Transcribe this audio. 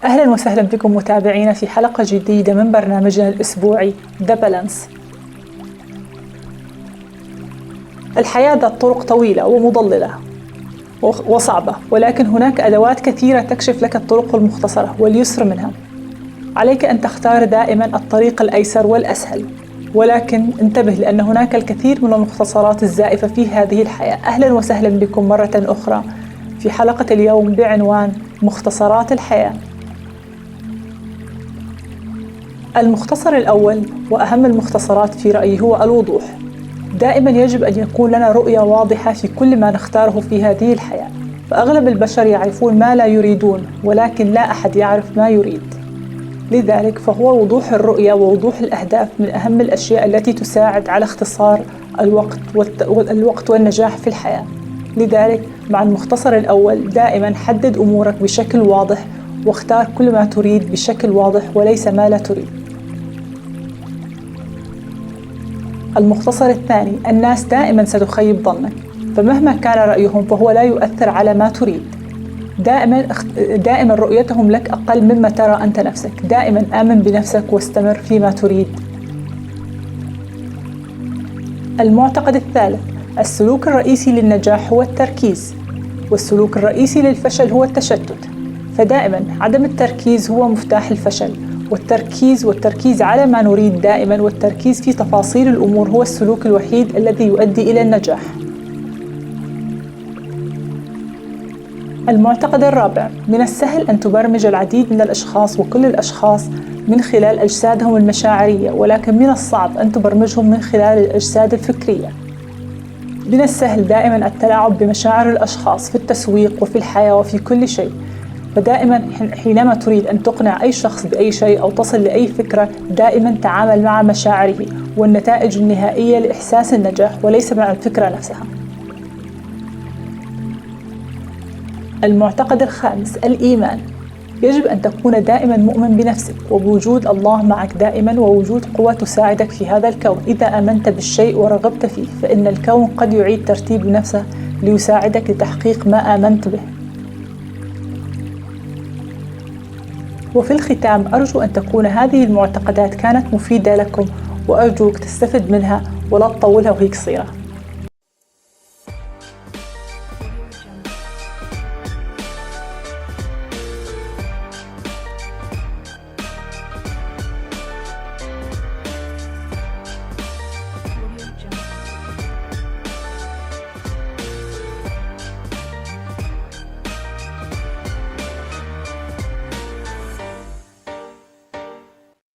أهلا وسهلا بكم متابعينا في حلقة جديدة من برنامجنا الأسبوعي The Balance. الحياة ذات طرق طويلة ومضللة وصعبة، ولكن هناك أدوات كثيرة تكشف لك الطرق المختصرة واليسر منها. عليك أن تختار دائما الطريق الأيسر والأسهل، ولكن انتبه لأن هناك الكثير من المختصرات الزائفة في هذه الحياة. أهلا وسهلا بكم مرة أخرى في حلقة اليوم بعنوان مختصرات الحياة. المختصر الأول وأهم المختصرات في رأيي هو الوضوح. دائما يجب أن يكون لنا رؤية واضحة في كل ما نختاره في هذه الحياة، فأغلب البشر يعرفون ما لا يريدون، ولكن لا أحد يعرف ما يريد. لذلك فهو وضوح الرؤية ووضوح الأهداف من أهم الأشياء التي تساعد على اختصار الوقت والنجاح في الحياة. لذلك مع المختصر الأول دائما حدد أمورك بشكل واضح، واختار كل ما تريد بشكل واضح وليس ما لا تريد. المختصر الثاني: الناس دائما ستخيب ظنك، فمهما كان رأيهم فهو لا يؤثر على ما تريد. دائما رؤيتهم لك أقل مما ترى أنت نفسك. دائما آمن بنفسك واستمر فيما تريد. المعتقد الثالث: السلوك الرئيسي للنجاح هو التركيز، والسلوك الرئيسي للفشل هو التشتت. فدائما عدم التركيز هو مفتاح الفشل، والتركيز على ما نريد دائما، والتركيز في تفاصيل الأمور هو السلوك الوحيد الذي يؤدي إلى النجاح. المعتقد الرابع: من السهل أن تبرمج العديد من الأشخاص وكل الأشخاص من خلال أجسادهم المشاعرية، ولكن من الصعب أن تبرمجهم من خلال الأجساد الفكرية. من السهل دائما التلاعب بمشاعر الأشخاص في التسويق وفي الحياة وفي كل شيء. فدائما حينما تريد أن تقنع أي شخص بأي شيء أو تصل لأي فكرة، دائما تعامل مع مشاعره والنتائج النهائية لإحساس النجاح وليس مع الفكرة نفسها. المعتقد الخامس: الإيمان. يجب أن تكون دائما مؤمن بنفسك وبوجود الله معك دائما، ووجود قوة تساعدك في هذا الكون. إذا آمنت بالشيء ورغبت فيه فإن الكون قد يعيد ترتيب نفسه ليساعدك لتحقيق ما آمنت به. وفي الختام أرجو أن تكون هذه المعتقدات كانت مفيدة لكم، وأرجوك تستفد منها ولا تطولها وهي قصيرة.